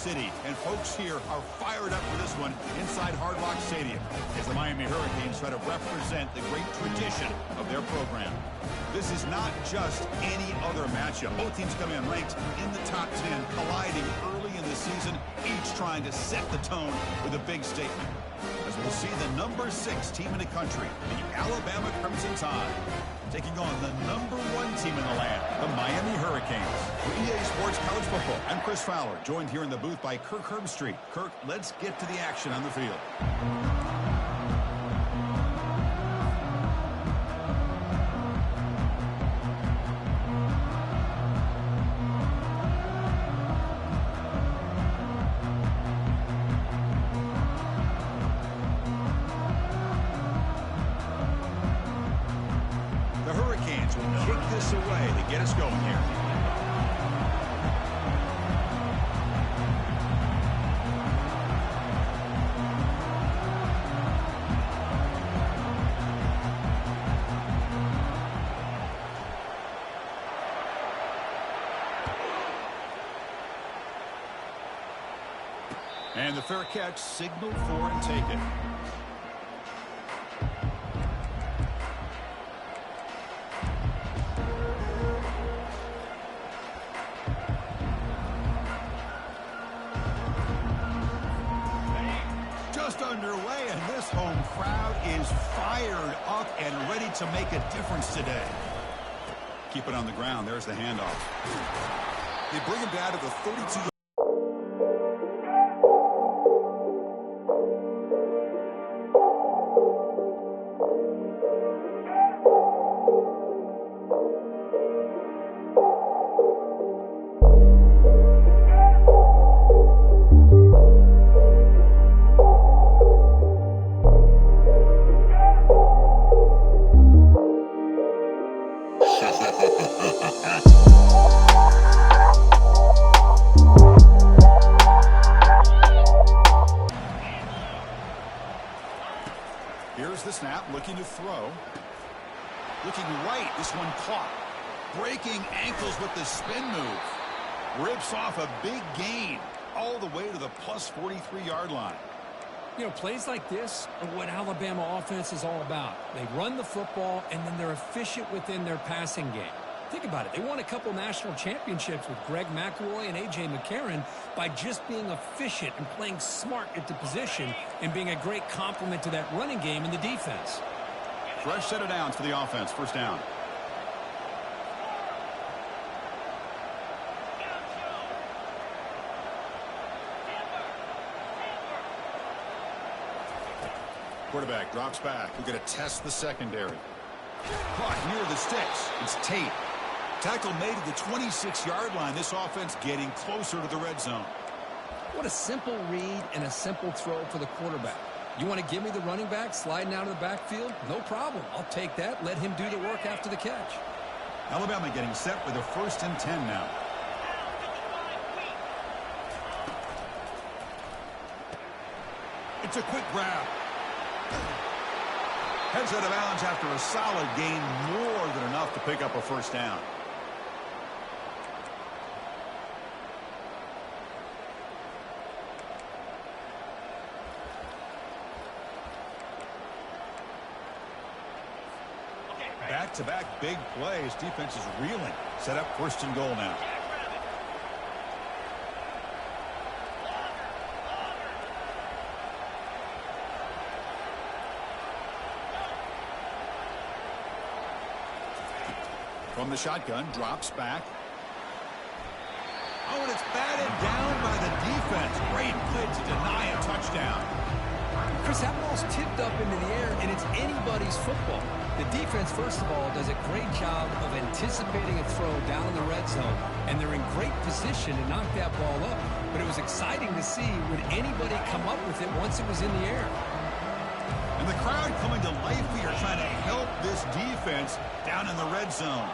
City, and folks here are fired up for this one inside Hard Rock Stadium as the Miami Hurricanes try to represent the great tradition of their program. This is not just any other matchup. Both teams come in ranked in the top 10, colliding early in the season, each trying to set the tone with a big statement. As we'll see the number 6 team in the country, the Alabama Crimson Tide, taking on the number 1 team in the land, the Miami Hurricanes. For EA Sports College Football, I'm Chris Fowler, joined here in the booth by Kirk Herbstreit. Kirk, let's get to the action on the field. Away to get us going here. And the fair catch signaled for and taken. Underway, and this home crowd is fired up and ready to make a difference today. Keep it on the ground. There's the handoff. They bring him down to the 32. Here's the snap, looking to throw. Looking right, this one caught. Breaking ankles with the spin move. Rips off a big gain all the way to the plus 43-yard line. You know, plays like this are what Alabama offense is all about. They run the football, and then they're efficient within their passing game. Think about it. They won a couple national championships with Greg McElroy and A.J. McCarron by just being efficient and playing smart at the position and being a great complement to that running game in the defense. Fresh set of downs for the offense. First down. Quarterback drops back. We're going to test the secondary. Caught near the sticks. It's Tate. Tackle made at the 26-yard line. This offense getting closer to the red zone. What a simple read and a simple throw for the quarterback. You want to give me the running back sliding out of the backfield? No problem. I'll take that. Let him do the work after the catch. Alabama getting set for the 1st and 10 now. It's a quick grab. Heads out of bounds after a solid gain, more than enough to pick up a first down. Back-to-back big plays. Defense is reeling. Set up 1st and goal now. From the shotgun, drops back. Oh, and it's batted down by the defense. Great play to deny a touchdown. Chris, that ball's tipped up into the air, and it's anybody's football. The defense, first of all, does a great job of anticipating a throw down in the red zone, and they're in great position to knock that ball up. But it was exciting to see, would anybody come up with it once it was in the air? And the crowd coming to life here, trying to help this defense down in the red zone.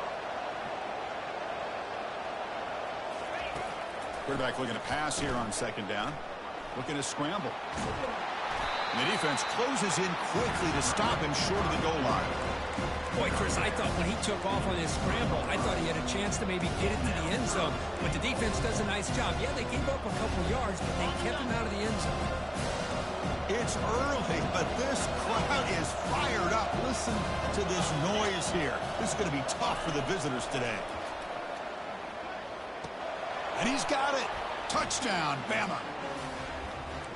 Quarterback looking to pass here on 2nd down. Looking to scramble. And the defense closes in quickly to stop him short of the goal line. Boy, Chris, I thought when he took off on his scramble, I thought he had a chance to maybe get it to the end zone. But the defense does a nice job. Yeah, they gave up a couple yards, but they kept him out of the end zone. It's early, but this crowd is fired up. Listen to this noise here. This is going to be tough for the visitors today. And he's got it. Touchdown, Bama.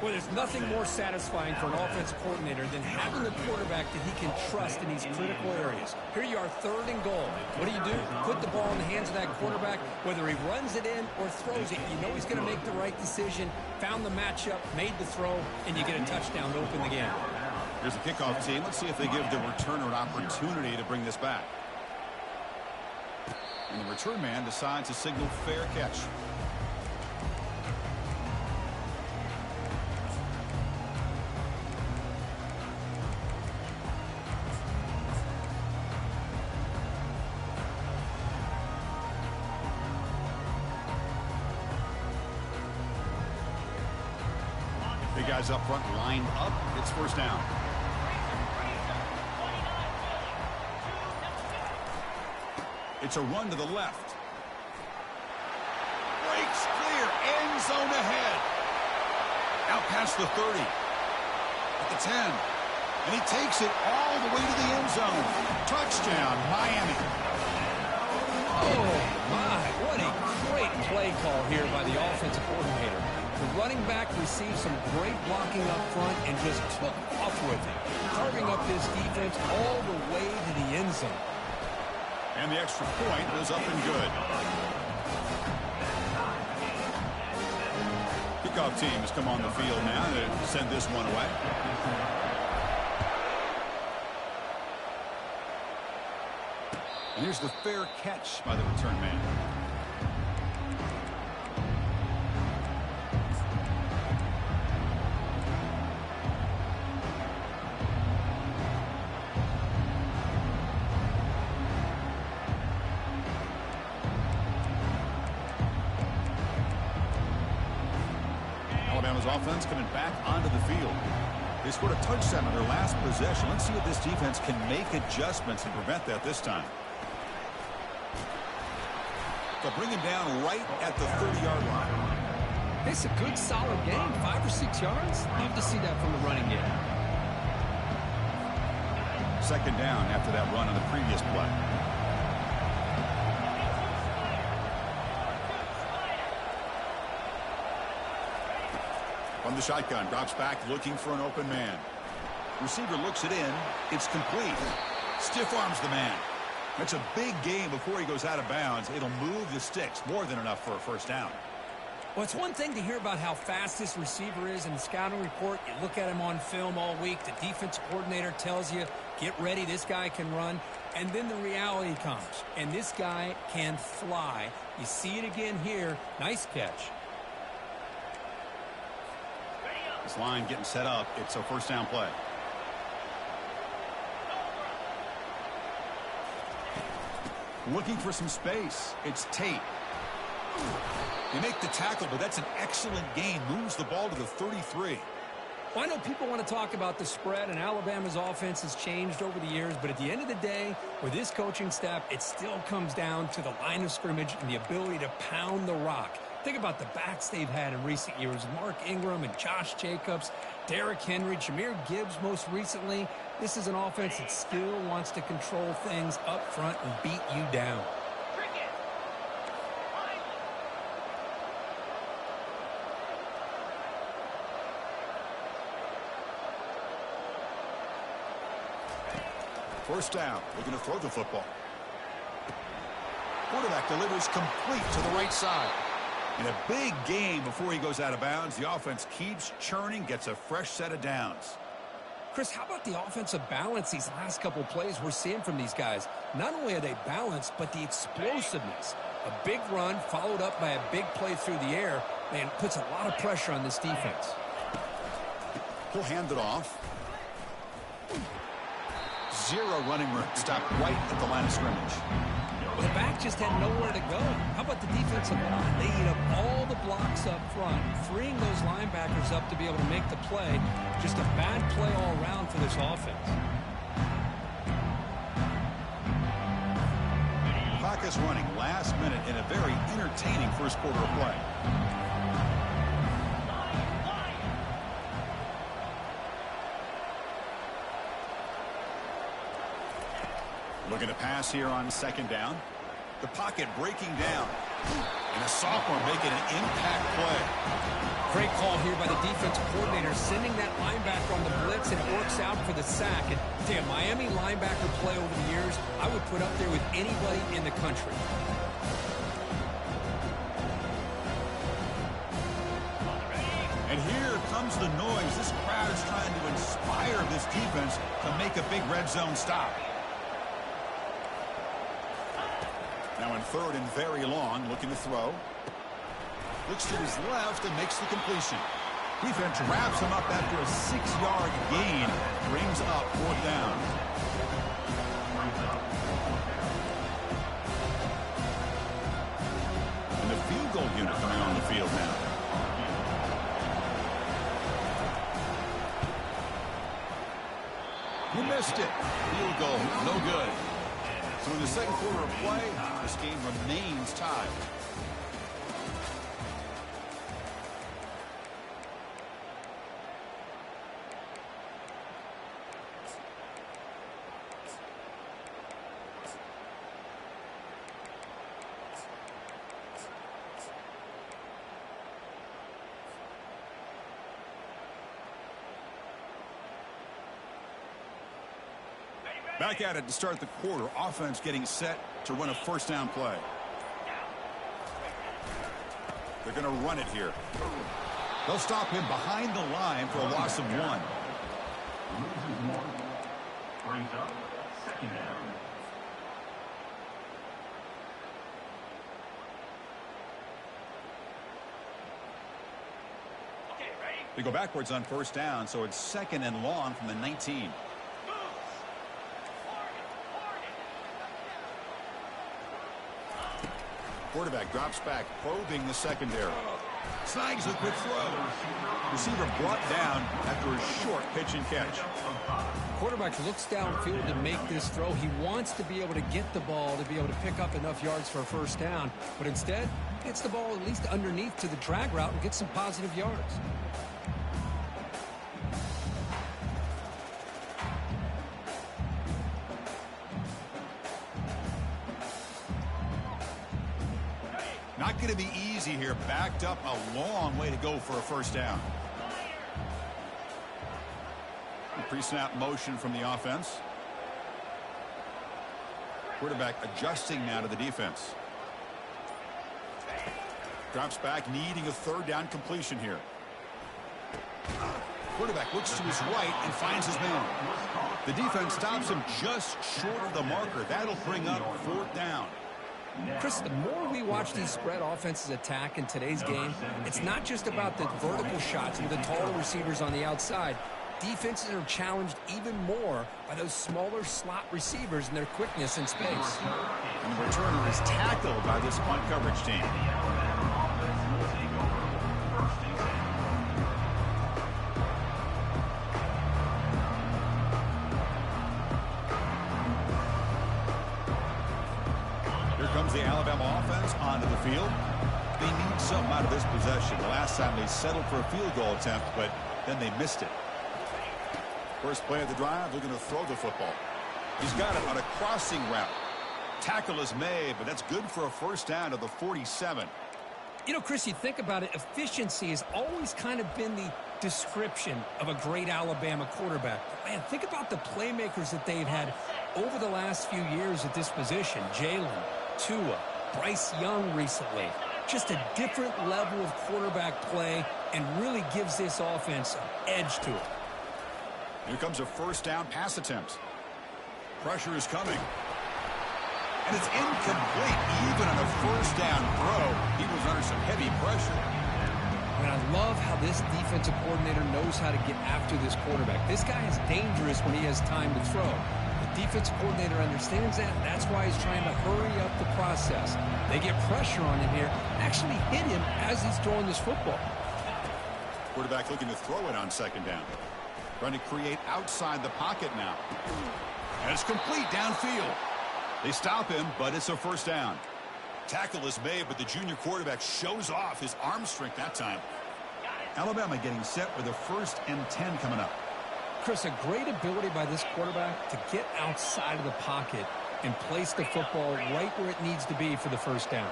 Well, there's nothing more satisfying for an offensive coordinator than having a quarterback that he can trust in these critical areas. Here you are, 3rd and goal. What do? Put the ball in the hands of that quarterback. Whether he runs it in or throws it, you know he's going to make the right decision. Found the matchup, made the throw, and you get a touchdown to open the game. Here's the kickoff team. Let's see if they give the returner an opportunity to bring this back. And the return man decides to signal fair catch. Big guys up front lined up. It's first down. It's a run to the left. Breaks clear. End zone ahead. Out past the 30. At the 10. And he takes it all the way to the end zone. Touchdown, Miami. Oh, my. What a great play call here by the offensive coordinator. The running back received some great blocking up front and just took off with it, carving up this defense all the way to the end zone. And the extra point was up and good. Kickoff team has come on the field now to send this one away. And here's the fair catch by the return man. Alabama's offense coming back onto the field. They scored a touchdown on their last possession. Let's see if this defense can make adjustments to prevent that this time. They'll bring him down right at the 30-yard line. It's a good, solid game. 5 or 6 yards. Love to see that from the running game. Second down after that run on the previous play. From the shotgun, drops back looking for an open man. Receiver looks it in. It's complete. Stiff arms the man. That's a big game before he goes out of bounds. It'll move the sticks. More than enough for a first down. Well, it's one thing to hear about how fast this receiver is in the scouting report. You look at him on film all week. The defense coordinator tells you, get ready, this guy can run. And then the reality comes. And this guy can fly. You see it again here. Nice catch. This line getting set up. It's a first down play. Looking for some space. It's Tate. They make the tackle, but that's an excellent gain. Moves the ball to the 33. Well, I know people want to talk about the spread, and Alabama's offense has changed over the years, but at the end of the day, with this coaching staff, it still comes down to the line of scrimmage and the ability to pound the rock. Think about the backs they've had in recent years. Mark Ingram and Josh Jacobs, Derrick Henry, Jahmyr Gibbs most recently. This is an offense that still wants to control things up front and beat you down. First down. They're going to throw the football. Quarterback delivers complete to the right side. In a big game before he goes out of bounds, the offense keeps churning, gets a fresh set of downs. Chris, how about the offensive balance these last couple plays we're seeing from these guys? Not only are they balanced, but the explosiveness. A big run followed up by a big play through the air, man, puts a lot of pressure on this defense. He'll hand it off. Zero running room. Stopped right at the line of scrimmage. The back just had nowhere to go. How about the defensive line? They eat up all the blocks up front, freeing those linebackers up to be able to make the play. Just a bad play all around for this offense. Clock is running last minute in a very entertaining first quarter of play. Looking to pass here on second down. The pocket breaking down. And a sophomore making an impact play. Great call here by the defensive coordinator, sending that linebacker on the blitz, and it works out for the sack. And damn, Miami linebacker play over the years, I would put up there with anybody in the country. And here comes the noise. This crowd is trying to inspire this defense to make a big red zone stop. Now in third and very long, looking to throw. Looks to his left and makes the completion. Defense wraps him up after a 6-yard gain. Brings up fourth down. And the field goal unit coming on the field now. You missed it. Field goal, no good. So in the second quarter of play, this game remains tied. Back at it to start the quarter. Offense getting set to run a first down play. They're going to run it here. They'll stop him behind the line for a loss of 1. Brings up second down. They go backwards on first down, so it's second and long from the 19. Quarterback drops back, probing the secondary. Snags a quick throw. Receiver brought down after a short pitch and catch. Quarterback looks downfield to make this throw. He wants to be able to get the ball to be able to pick up enough yards for a first down, but instead gets the ball at least underneath to the drag route and gets some positive yards. Not going to be easy here. Backed up a long way to go for a first down. Pre-snap motion from the offense. Quarterback adjusting now to the defense. Drops back, needing a third down completion here. Quarterback looks to his right and finds his man. The defense stops him just short of the marker. That'll bring up fourth down. Chris, the more we watch these spread offenses attack in today's game, it's not just about the vertical shots with the taller receivers on the outside. Defenses are challenged even more by those smaller slot receivers and their quickness in space. And the returner is tackled by this punt coverage team. The Alabama offense onto the field. They need something out of this possession. The last time they settled for a field goal attempt, but then they missed it. First play of the drive, they're going to throw the football. He's got it on a crossing route. Tackle is made, but that's good for a first down to the 47. You know, Chris, you think about it, efficiency has always kind of been the description of a great Alabama quarterback. Man, think about the playmakers that they've had over the last few years at this position. Jalen, Tua, Bryce Young recently. Just a different level of quarterback play and really gives this offense an edge to it. Here comes a first down pass attempt. Pressure is coming. And it's incomplete. Even on a first down throw, he was under some heavy pressure. And I love how this defensive coordinator knows how to get after this quarterback. This guy is dangerous when he has time to throw. The Defensive coordinator understands that. That's why he's trying to hurry up the process. They get pressure on him here, actually hit him as he's throwing this football. Quarterback looking to throw it on second down. Trying to create outside the pocket now. And it's complete downfield. They stop him, but it's a first down. Tackle is made, but the junior quarterback shows off his arm strength that time. Alabama getting set with a 1st and 10 coming up. Chris, a great ability by this quarterback to get outside of the pocket and place the football right where it needs to be for the first down.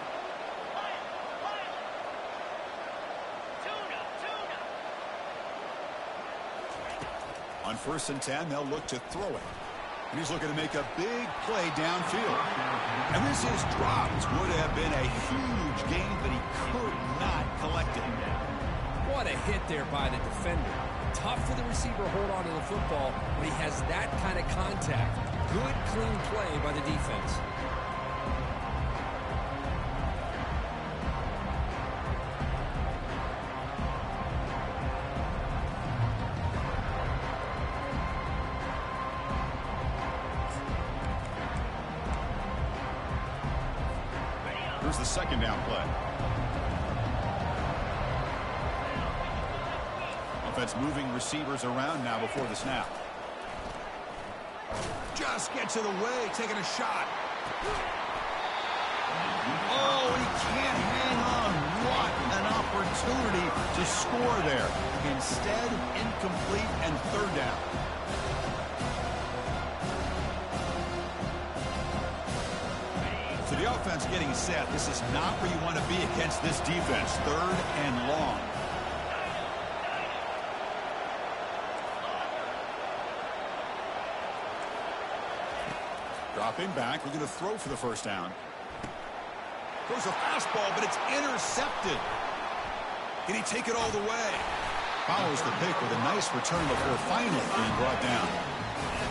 On 1st and 10, they'll look to throw it. And he's looking to make a big play downfield. And this is dropped. Would have been a huge gain, but he could not collect it. What a hit there by the defender. Tough for the receiver to hold on to the football when he has that kind of contact. Good, clean play by the defense. Here's the second down play. Offense moving receivers around now before the snap. Just gets it away, taking a shot. Oh, he can't hang on. What an opportunity to score there. Instead, incomplete and third down. So the offense getting set. This is not where you want to be against this defense. 3rd and long. Dropping back, looking to throw for the first down. Throws a fastball, but it's intercepted. Can he take it all the way? Follows the pick with a nice return before finally being brought down.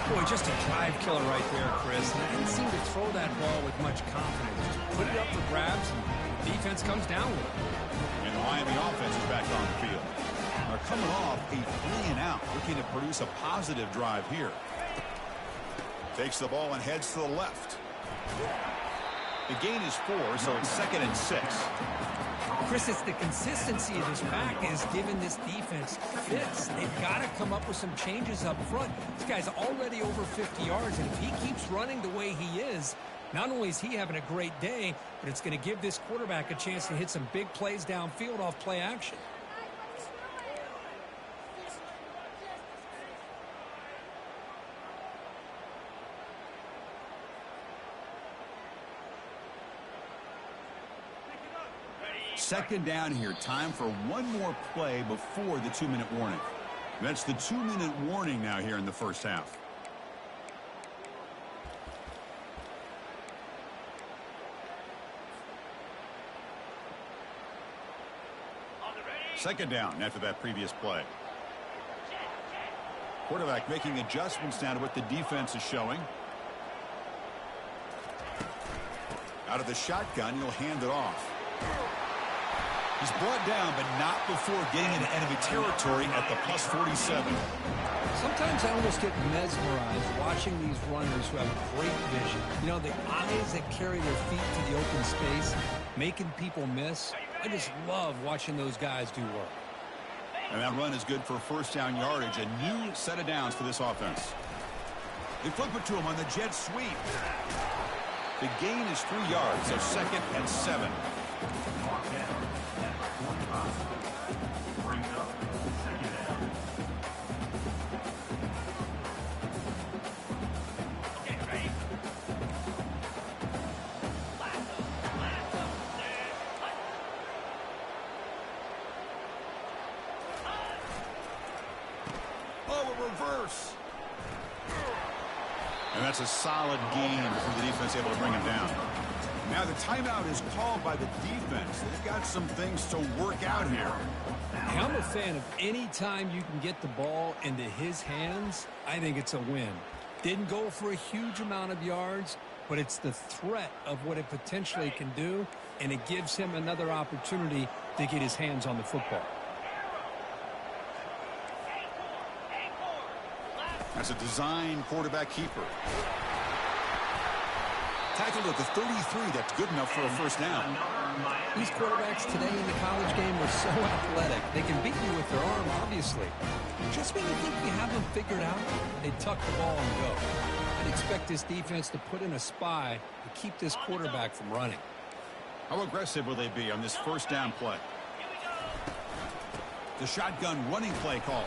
Boy, just a drive killer right there, Chris. And I didn't seem to throw that ball with much confidence. Just put it up for grabs, and the defense comes down with it. And the Miami offense is back on the field. They're coming off a 3-and-out, looking to produce a positive drive here. Takes the ball and heads to the left. The gain is 4, so it's 2nd and 6. Chris, it's the consistency of this back is giving this defense fits. They've got to come up with some changes up front. This guy's already over 50 yards, and if he keeps running the way he is, not only is he having a great day, but it's going to give this quarterback a chance to hit some big plays downfield off play action. Second down here. Time for one more play before the 2-minute warning. That's the 2-minute warning now here in the first half. Second down after that previous play. Quarterback making adjustments now to what the defense is showing. Out of the shotgun, he'll hand it off. He's brought down, but not before getting into enemy territory at the plus 47. Sometimes I almost get mesmerized watching these runners who have great vision. You know, the eyes that carry their feet to the open space, making people miss. I just love watching those guys do work. And that run is good for first down yardage. A new set of downs for this offense. They flip it to him on the jet sweep. The gain is 3 yards, so 2nd and 7. Reverse. And that's a solid gain before the defense able to bring him down. Now the timeout is called by the defense. They've got some things to work out here. I'm a fan of any time you can get the ball into his hands. I think it's a win. Didn't go for a huge amount of yards, but it's the threat of what it potentially can do, and it gives him another opportunity to get his hands on the football. That's a design quarterback keeper. Tackled at the 33. That's good enough for a first down. These quarterbacks today in the college game are so athletic. They can beat you with their arm, obviously. Just when you think you have them figured out, they tuck the ball and go. I'd expect this defense to put in a spy to keep this quarterback from running. How aggressive will they be on this first down play? The shotgun running play call.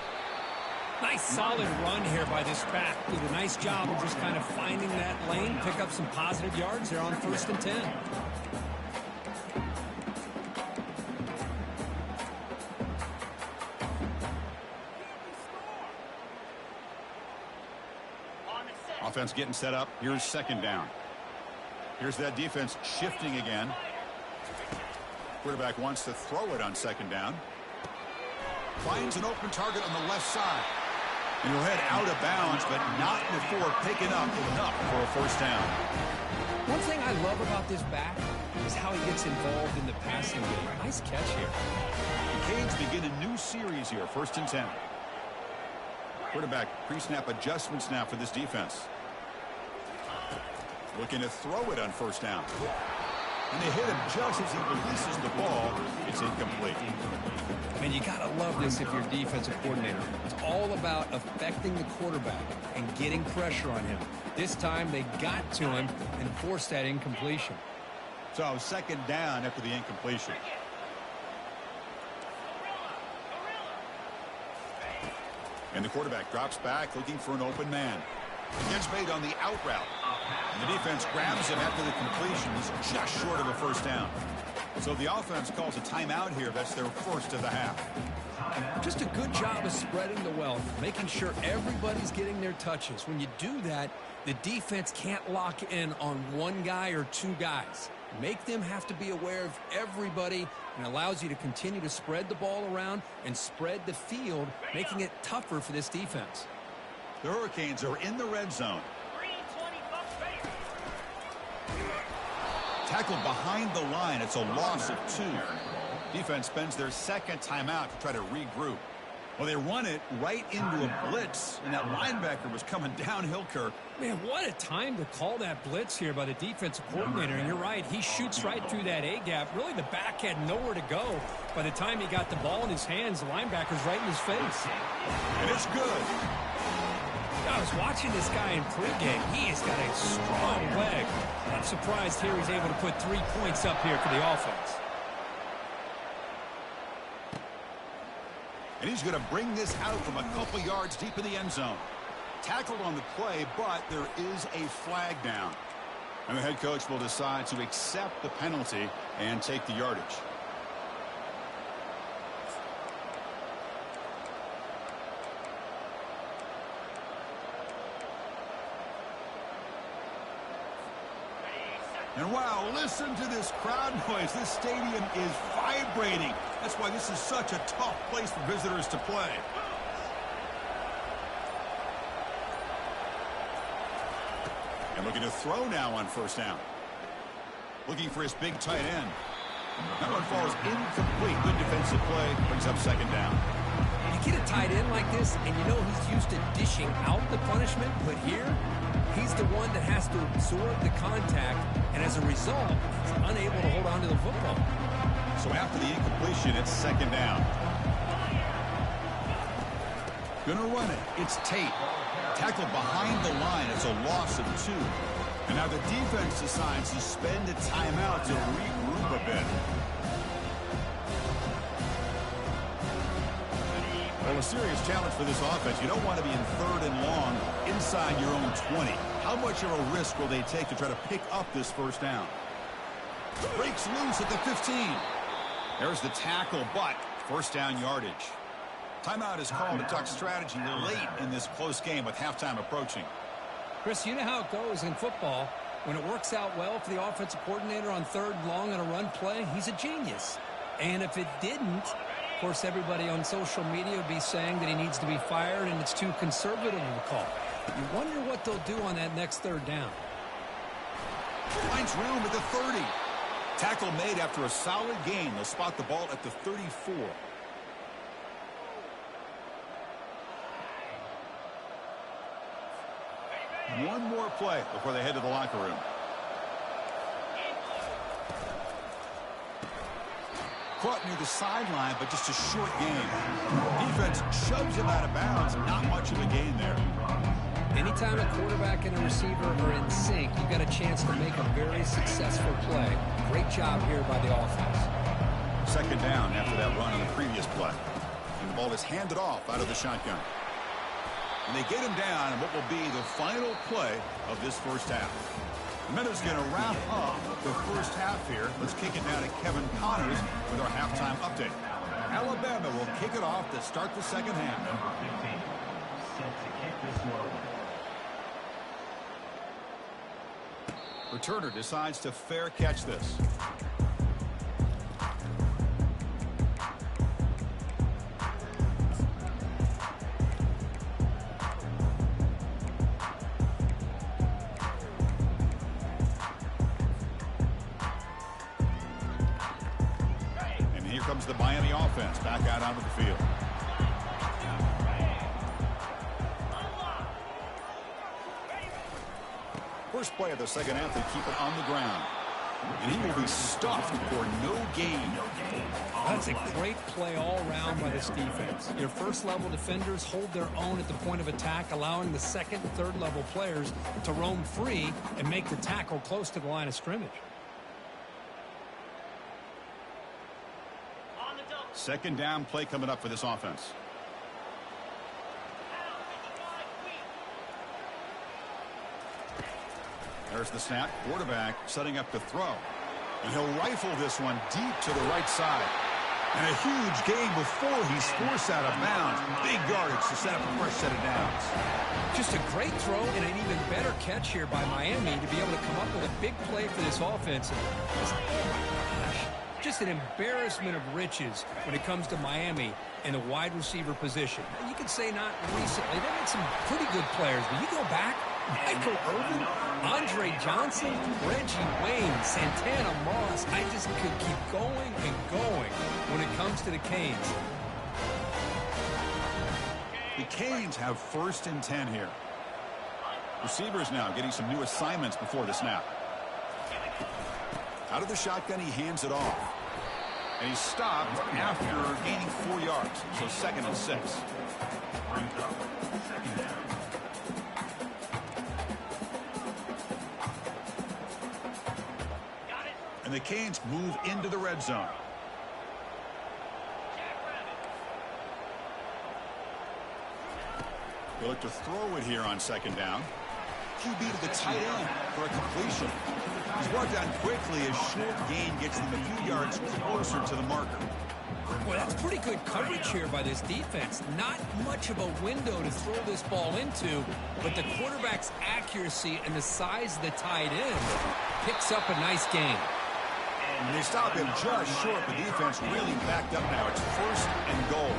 Nice solid run here by this back. Did a nice job of just kind of finding that lane, pick up some positive yards there on 1st and 10. Offense getting set up. Here's 2nd down. Here's that defense shifting again. Quarterback wants to throw it on 2nd down. Finds an open target on the left side. And he'll head out of bounds, but not before picking up enough for a first down. One thing I love about this back is how he gets involved in the passing game. Nice catch here. The Canes begin a new series here, 1st and 10. Quarterback pre-snap adjustments now for this defense. Looking to throw it on 1st down. And they hit him just as he releases the ball. It's incomplete. And you got to love this if you're defensive coordinator. It's all about affecting the quarterback and getting pressure on him. This time they got to him and forced that incompletion. So 2nd down after the incompletion. And the quarterback drops back looking for an open man. Gets made on the out route. And the defense grabs him after the completion. He's just short of a first down. So the offense calls a timeout here. That's their first of the half. Just a good job of spreading the wealth, making sure everybody's getting their touches. When you do that, the defense can't lock in on one guy or two guys. Make them have to be aware of everybody, and allows you to continue to spread the ball around and spread the field, making it tougher for this defense. The Hurricanes are in the red zone. Tackled behind the line. It's a loss of 2. Defense spends their 2nd timeout to try to regroup. Well, they run it right into a blitz, and that linebacker was coming downhill, Kirk. Man, what a time to call that blitz here by the defensive coordinator. And you're right, he shoots right through that A-gap. Really, the back had nowhere to go. By the time he got the ball in his hands, the linebacker's right in his face. And it's good. I was watching this guy in pregame. He has got a strong leg. I'm surprised here he's able to put 3 points up here for the offense. And he's going to bring this out from a couple yards deep in the end zone. Tackled on the play, but there is a flag down. And the head coach will decide to accept the penalty and take the yardage. And wow, listen to this crowd noise. This stadium is vibrating. That's why this is such a tough place for visitors to play. And looking to throw now on 1st down. Looking for his big tight end. That one falls incomplete. Good defensive play. Brings up 2nd down. You get a tight end like this, and you know he's used to dishing out the punishment, but here, he's the one that has to absorb the contact, and as a result, he's unable to hold on to the football. So after the incompletion, it's 2nd down. Gonna run it. It's Tate. Tackled behind the line. It's a loss of 2. And now the defense decides to spend a timeout to regroup a bit. Well, a serious challenge for this offense. You don't want to be in 3rd and long inside your own 20. How much of a risk will they take to try to pick up this first down? Breaks loose at the 15. There's the tackle, but first down yardage. Timeout is called to talk strategy late in this close game with halftime approaching. Chris, you know how it goes in football. When it works out well for the offensive coordinator on 3rd and long on a run play, he's a genius. And if it didn't, of course, everybody on social media would be saying that he needs to be fired and it's too conservative of a call. You wonder what they'll do on that next 3rd down. Finds room at the 30. Tackle made after a solid gain. They'll spot the ball at the 34. one more play before they head to the locker room. Caught near the sideline, but just a short gain. Defense shoves him out of bounds. Not much of a gain there. Anytime a quarterback and a receiver are in sync, you've got a chance to make a very successful play. Great job here by the offense. Second down after that run on the previous play. And the ball is handed off out of the shotgun. And they get him down in what will be the final play of this first half. The Minnows going to wrap up the first half here. Let's kick it down to Kevin Connors with our halftime update. Alabama will kick it off to start the second half. Number 15, set to kick this one away. Returner decides to fair catch this. Comes the Miami offense back out onto the field. First play of the second half, they keep it on the ground. And he will be stuffed for no gain. That's a great play all around by this defense. Your first-level defenders hold their own at the point of attack, allowing the second and third-level players to roam free and make the tackle close to the line of scrimmage. Second down play coming up for this offense. There's the snap. Quarterback setting up to throw. And he'll rifle this one deep to the right side. And a huge gain before he's forced out of bounds. Big yardage to set up a fresh set of downs. Just a great throw and an even better catch here by Miami to be able to come up with a big play for this offense. Just an embarrassment of riches when it comes to Miami in the wide receiver position. You could say not recently. They've had some pretty good players, but you go back, Michael Irvin, Andre Johnson, Reggie Wayne, Santana Moss. I just could keep going and going when it comes to the Canes. The Canes have 1st and 10 here. Receivers now getting some new assignments before the snap. Out of the shotgun, he hands it off. And he's stopped after gaining 4 yards. So 2nd and 6. And the Canes move into the red zone. They look to throw it here on 2nd down. QB to the tight end for a completion. He's brought down quickly as short gain gets them a few yards closer to the marker. Boy, that's pretty good coverage here by this defense. Not much of a window to throw this ball into, but the quarterback's accuracy and the size of the tight end picks up a nice gain. And they stop him just short. The defense really backed up now. It's 1st and goal.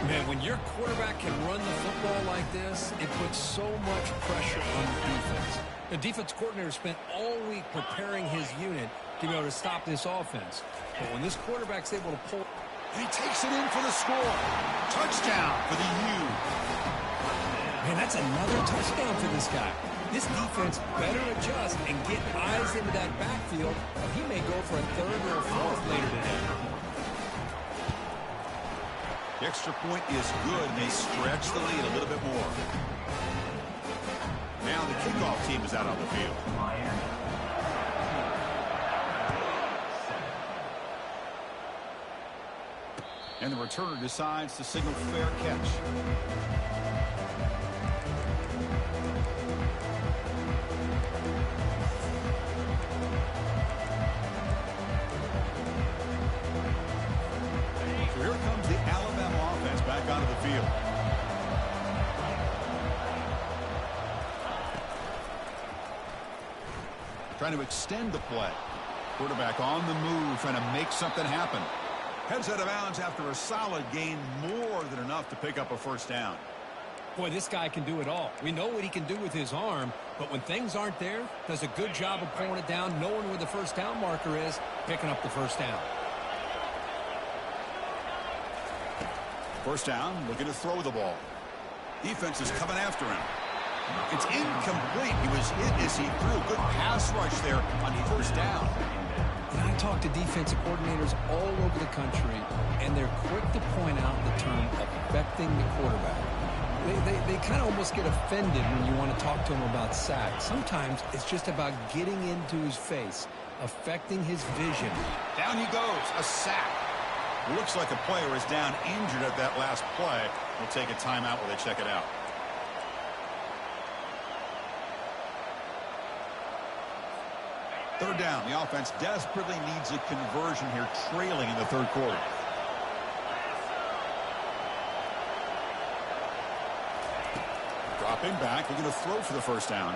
Man, when your quarterback can run the football like this, it puts so much pressure on the defense. The defense coordinator spent all week preparing his unit to be able to stop this offense. But when this quarterback's able to pull... And he takes it in for the score. Touchdown for the U. Man, that's another touchdown for this guy. This defense better adjust and get eyes into that backfield, or he may go for a 3rd or a 4th later today. The extra point is good, and they stretch the lead a little bit more. Now the kickoff team is out on the field. And the returner decides to signal fair catch. So here comes the Alabama offense back onto the field. Trying to extend the play. Quarterback on the move, trying to make something happen. Heads out of bounds after a solid gain, more than enough to pick up a 1st down. Boy, this guy can do it all. We know what he can do with his arm, but when things aren't there, does a good job of pulling it down, knowing where the 1st down marker is, picking up the 1st down. 1st down, looking to throw the ball. Defense is coming after him. It's incomplete. He was hit as he threw. Good pass rush there on first down. And I talk to defensive coordinators all over the country, and they're quick to point out the term affecting the quarterback. They kind of almost get offended when you want to talk to them about sacks. Sometimes it's just about getting into his face, affecting his vision. Down he goes, a sack. Looks like a player is down injured at that last play. We'll take a timeout while they check it out. Third down. The offense desperately needs a conversion here, trailing in the third quarter. Dropping back. They're going to throw for the first down.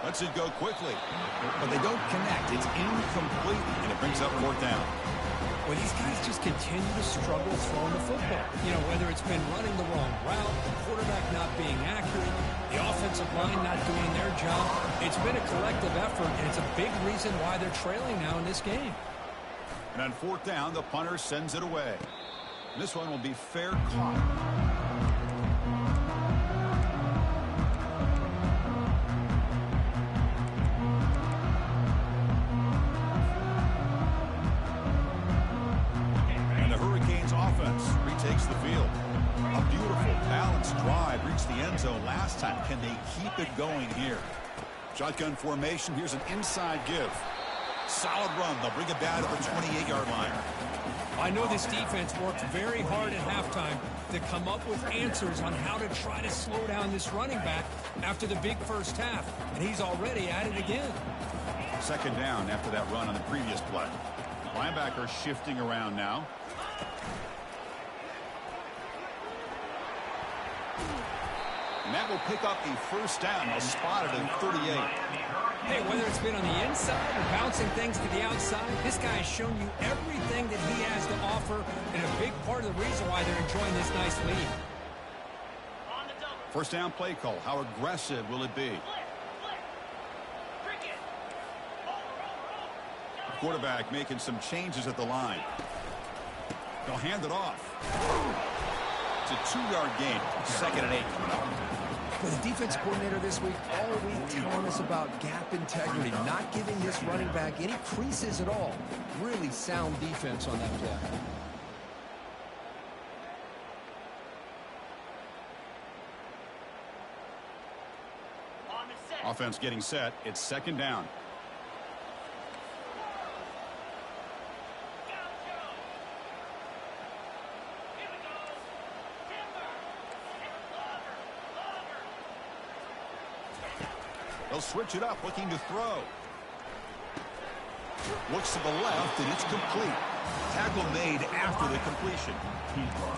Lets it go quickly. But they don't connect. It's incomplete, and it brings up fourth down. Well, these guys just continue to struggle throwing the football. You know, whether it's been running the wrong route, the quarterback not being accurate, the offensive line not doing their job. It's been a collective effort, and it's a big reason why they're trailing now in this game. And on fourth down, the punter sends it away. And this one will be fair caught. Takes the field. A beautiful, balanced drive. Reached the end zone last time. Can they keep it going here? Shotgun formation. Here's an inside give. Solid run. They'll bring it down to the 28-yard line. I know this defense worked very hard at halftime to come up with answers on how to try to slow down this running back after the big first half. And he's already at it again. Second down after that run on the previous play. Linebacker shifting around now. And that will pick up a first down. They'll spot it at 38. Hey, whether it's been on the inside or bouncing things to the outside, this guy has shown you everything that he has to offer, and a big part of the reason why they're enjoying this nice lead. First down play call. How aggressive will it be? The quarterback making some changes at the line. They'll hand it off. It's a 2-yard gain. Second and 8 coming up. Well, the defense coordinator this week all week telling us about gap integrity, not giving this running back any creases at all. Really sound defense on that play. Offense getting set. It's second down. They'll switch it up, looking to throw. Looks to the left, and it's complete. Tackle made after the completion.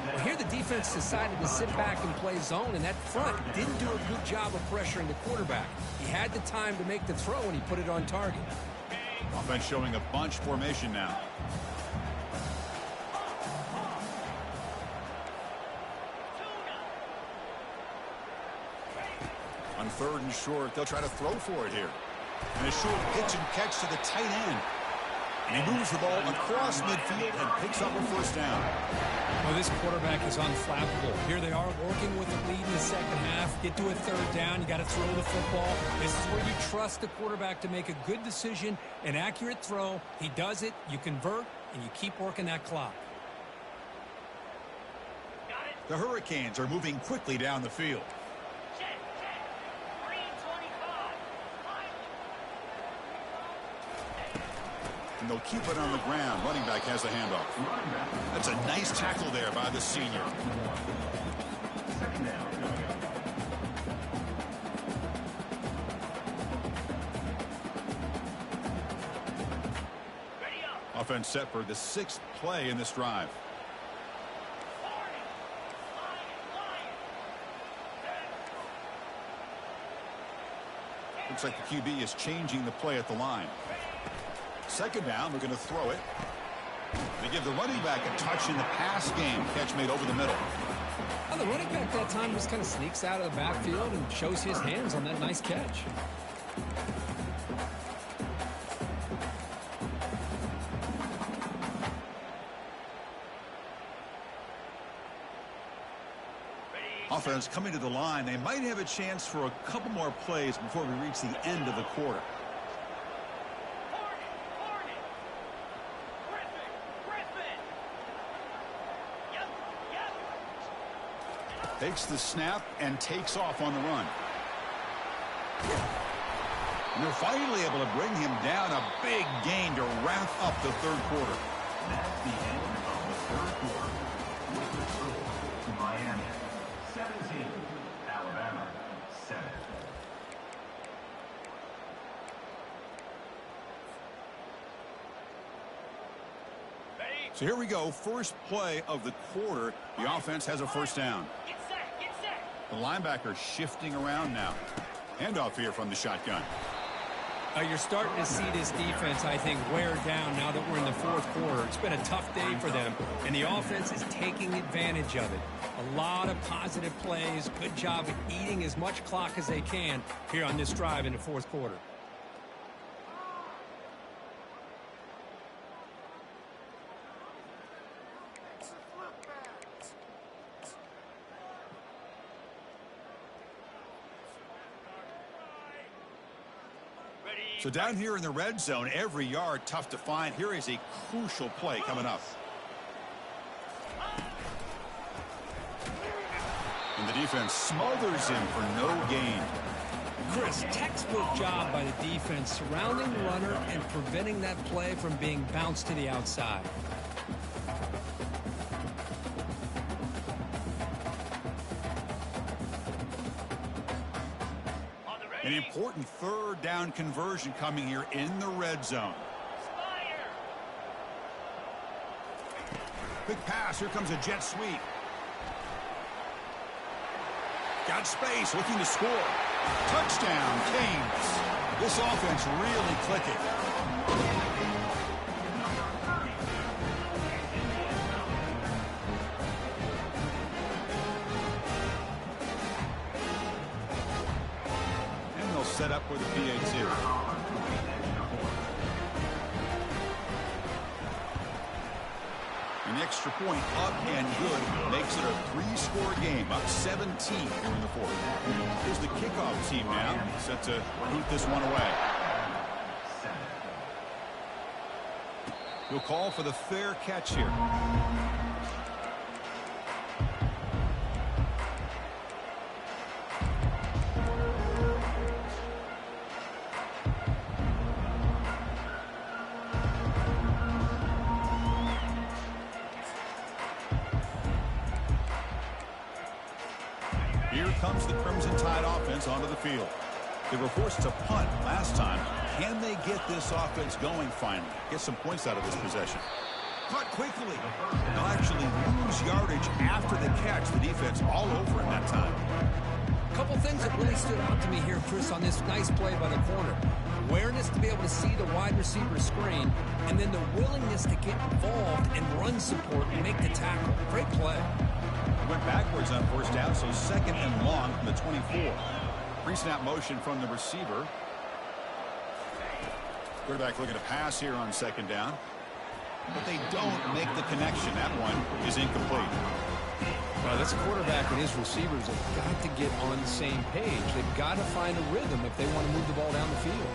Well, here the defense decided to sit back and play zone, and that front didn't do a good job of pressuring the quarterback. He had the time to make the throw, and he put it on target. Offense showing a bunch formation now. On third and short, they'll try to throw for it here. And a short pitch and catch to the tight end. And he moves the ball across midfield and picks up a first down. Well, this quarterback is unflappable. Here they are working with the lead in the second half. Get to a third down. You got to throw the football. This is where you trust the quarterback to make a good decision, an accurate throw. He does it, you convert, and you keep working that clock. The Hurricanes are moving quickly down the field. And they'll keep it on the ground. Running back has the handoff. That's a nice tackle there by the senior. Offense set for the 6th play in this drive. Looks like the QB is changing the play at the line. Second down, they're going to throw it. They give the running back a touch in the pass game. Catch made over the middle. Well, the running back that time just kind of sneaks out of the backfield and shows his hands on that nice catch. Offense coming to the line. They might have a chance for a couple more plays before we reach the end of the quarter. Takes the snap and takes off on the run. And they're finally able to bring him down. A big gain to wrap up the third quarter. That's the end of the third quarter. With the score, Miami 17, Alabama 7. So here we go. First play of the quarter. The offense has a first down. The linebacker shifting around now. Handoff here from the shotgun. You're starting to see this defense, I think, wear down now that we're in the fourth quarter. It's been a tough day for them, and the offense is taking advantage of it. A lot of positive plays. Good job of eating as much clock as they can here on this drive in the fourth quarter. So down here in the red zone, every yard tough to find. Here is a crucial play coming up. And the defense smothers him for no gain. Chris, textbook job by the defense surrounding the runner and preventing that play from being bounced to the outside. An important third down conversion coming here in the red zone. Big pass. Here comes a jet sweep. Got space, looking to score. Touchdown, Canes. This offense really clicking. Set up with a PA2. An extra point up and good makes it a 3-score game, up 17 here in the fourth. Here's the kickoff team now, set to boot this one away. He'll call for the fair catch here. Comes the Crimson Tide offense onto the field. They were forced to punt last time. Can they get this offense going finally? Get some points out of this possession. Caught quickly. They'll actually lose yardage after the catch. The defense all over in that time. A couple things that really stood out to me here, Chris, on this nice play by the corner. Awareness to be able to see the wide receiver screen, and then the willingness to get involved and run support and make the tackle. Great play. Went backwards on first down, so second and long from the 24. Pre-snap motion from the receiver. Quarterback looking to pass here on second down. But they don't make the connection. That one is incomplete. Well, this quarterback and his receivers have got to get on the same page. They've got to find a rhythm if they want to move the ball down the field.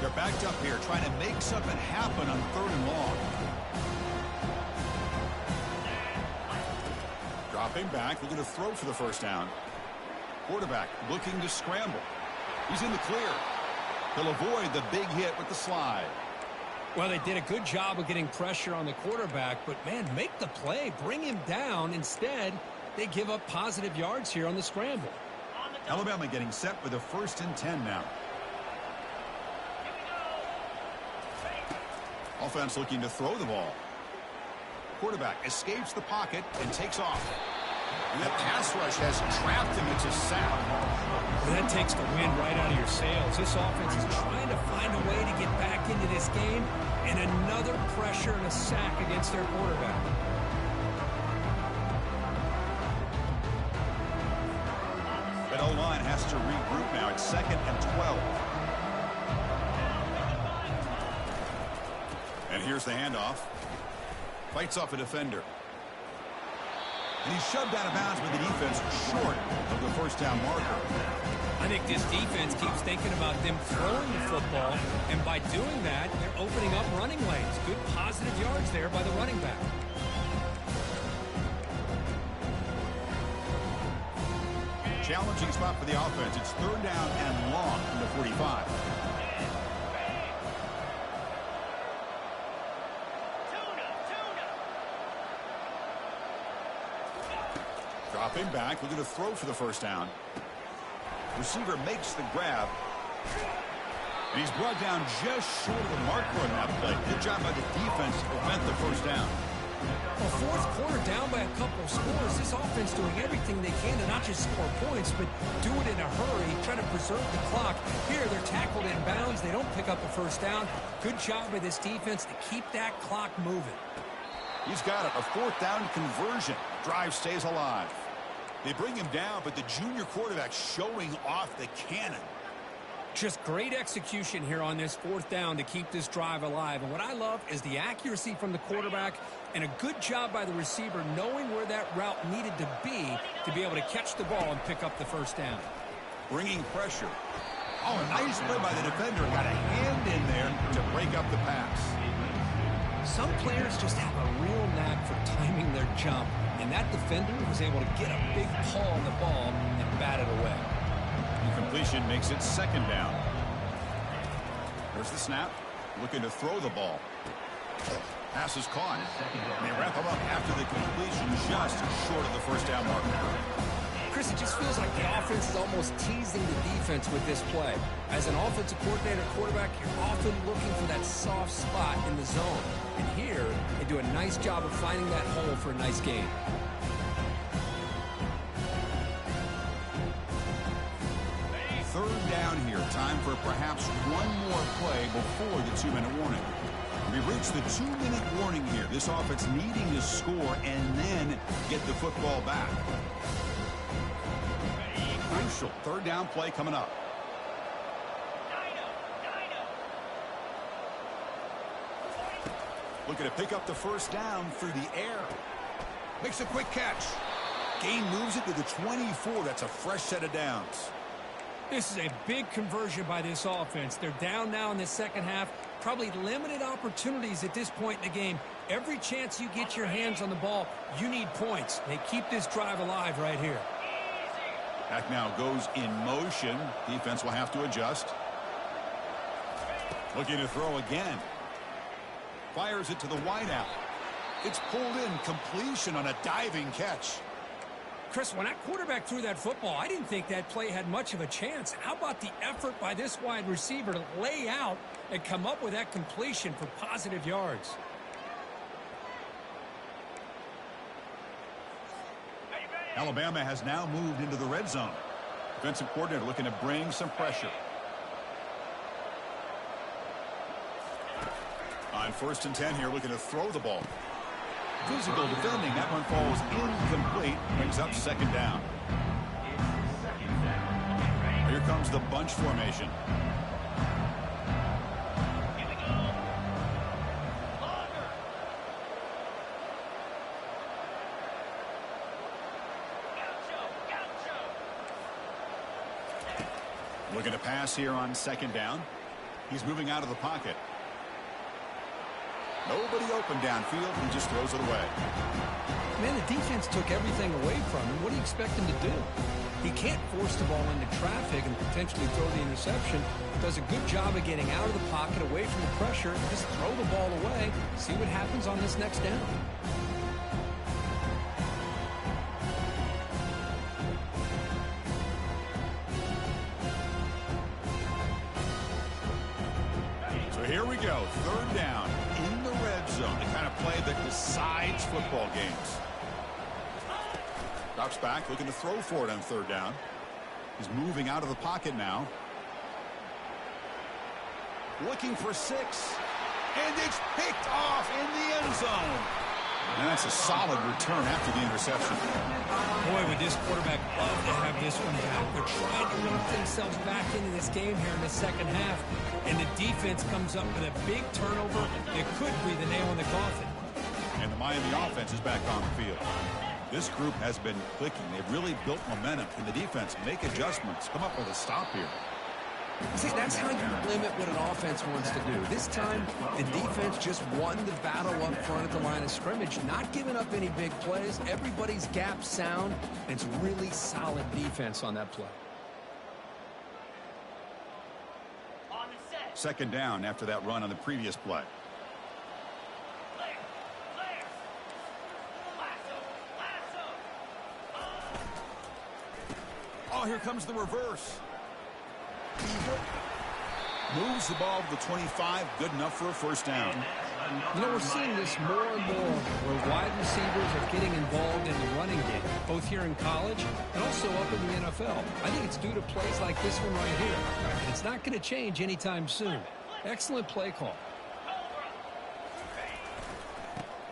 They're backed up here trying to make something happen on third and long. Dropping back, looking to throw for the first down. Quarterback looking to scramble. He's in the clear. He'll avoid the big hit with the slide. Well, they did a good job of getting pressure on the quarterback, but, man, make the play. Bring him down. Instead, they give up positive yards here on the scramble. Alabama getting set with a 1st and 10 now. Offense looking to throw the ball. Quarterback escapes the pocket and takes off. And that pass rush has trapped him. It's a sack. Well, that takes the wind right out of your sails. This offense is trying to find a way to get back into this game, and another pressure and a sack against their quarterback. That O-line has to regroup now. It's 2nd and 12. And here's the handoff. Fights off a defender. And he's shoved out of bounds with the defense short of the first down marker. I think this defense keeps thinking about them throwing the football, and by doing that, they're opening up running lanes. Good positive yards there by the running back. Challenging spot for the offense. It's third down and long from the 45. Dropping back, looking to throw for the first down. Receiver makes the grab. And he's brought down just short of the marker on that play. Good job by the defense to prevent the first down. Well, fourth quarter down by a couple of scores. This offense doing everything they can to not just score points, but do it in a hurry, trying to preserve the clock. Here, they're tackled in bounds. They don't pick up a first down. Good job by this defense to keep that clock moving. He's got it. A fourth down conversion. Drive stays alive. They bring him down, but the junior quarterback showing off the cannon. Just great execution here on this fourth down to keep this drive alive. And what I love is the accuracy from the quarterback and a good job by the receiver knowing where that route needed to be able to catch the ball and pick up the first down. Bringing pressure. Oh, a nice play by the defender. Got a hand in there to break up the pass. Some players just have a real knack for timing their jump, and that defender was able to get a big paw on the ball and bat it away. The completion makes it second down. There's the snap. Looking to throw the ball. Pass is caught. They wrap him up after the completion just short of the first down marker. Chris, it just feels like the offense is almost teasing the defense with this play. As an offensive coordinator quarterback, you're often looking for that soft spot in the zone. And here, they do a nice job of finding that hole for a nice gain. Third down here. Time for perhaps one more play before the 2-minute warning. We've reached the 2-minute warning here. This offense needing to score and then get the football back. Crucial third down play coming up. Looking to pick up the first down through the air. Makes a quick catch. Gain moves it to the 24. That's a fresh set of downs. This is a big conversion by this offense. They're down now in the second half. Probably limited opportunities at this point in the game. Every chance you get your hands on the ball, you need points. They keep this drive alive right here. Back now goes in motion. Defense will have to adjust. Looking to throw again. Fires it to the wideout. It's pulled in. Completion on a diving catch. Chris, when that quarterback threw that football, I didn't think that play had much of a chance. How about the effort by this wide receiver to lay out and come up with that completion for positive yards? Alabama has now moved into the red zone. Defensive coordinator looking to bring some pressure. On 1st and 10 here, looking to throw the ball. Physical defending. That one falls incomplete. Brings up second down. Here comes the bunch formation. Looking to pass here on second down. He's moving out of the pocket. Nobody open downfield. He just throws it away. Man, the defense took everything away from him. What do you expect him to do? He can't force the ball into traffic and potentially throw the interception. Does a good job of getting out of the pocket, away from the pressure. Just throw the ball away. See what happens on this next down. So here we go. Third down in the red zone. The kind of play that decides football games. Drops back, looking to throw for it on third down. He's moving out of the pocket now. Looking for 6. And it's picked off in the end zone. And that's a solid return after the interception. Boy, would this quarterback love to have this one back. They're trying to work themselves back into this game here in the second half. And the defense comes up with a big turnover that could be the nail in the coffin. And the Miami offense is back on the field. This group has been clicking. They've really built momentum. Can the defense make adjustments, come up with a stop here? See, that's how you limit what an offense wants to do. This time, the defense just won the battle up front at the line of scrimmage, not giving up any big plays. Everybody's gap sound, and it's really solid defense on that play. Second down after that run on the previous play. Oh, here comes the reverse. Moves the ball to the 25. Good enough for a first down. You know, we're seeing this more and more where wide receivers are getting involved in the running game, both here in college and also up in the NFL. I think it's due to plays like this one right here. And it's not going to change anytime soon. Excellent play call.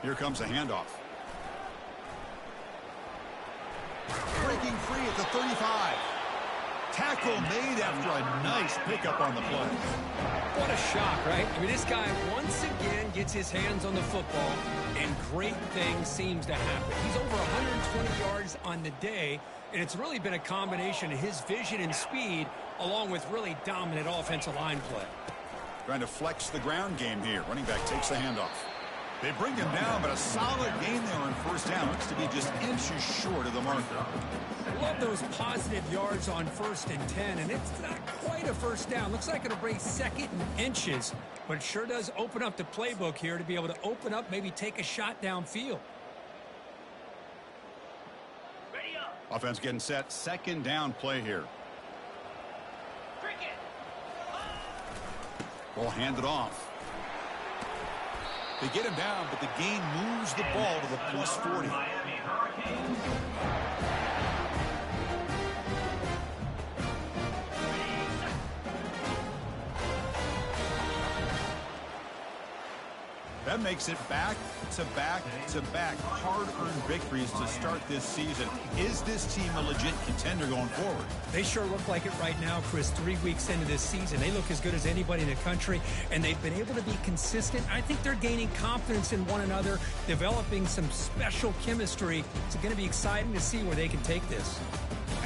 Here comes a handoff. Breaking free at the 35. Tackle made after a nice pickup on the play. What a shock, right? I mean, this guy once again gets his hands on the football, and great things seems to happen. He's over 120 yards on the day, and it's really been a combination of his vision and speed, along with really dominant offensive line play. Trying to flex the ground game here. Running back takes the handoff. They bring him down, but a solid gain there on first down. Looks to be just inches short of the marker. Love those positive yards on 1st and 10, and it's not quite a first down. Looks like it'll bring second and inches, but it sure does open up the playbook here to be able to open up, maybe take a shot downfield. Ready up. Offense getting set. Second down play here. Cricket. Ball handed off. They get him down, but the gain moves the ball to the plus 40. Miami Hurricanes. That makes it back to back to back hard-earned victories to start this season. Is this team a legit contender going forward? They sure look like it right now, Chris. 3 weeks into this season, they look as good as anybody in the country, and they've been able to be consistent. I think they're gaining confidence in one another, developing some special chemistry. It's going to be exciting to see where they can take this.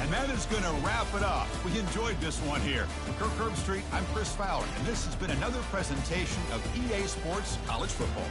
And that is going to wrap it up. We enjoyed this one here. From Kirk Herbstreit, I'm Chris Fowler, and this has been another presentation of EA Sports College Football.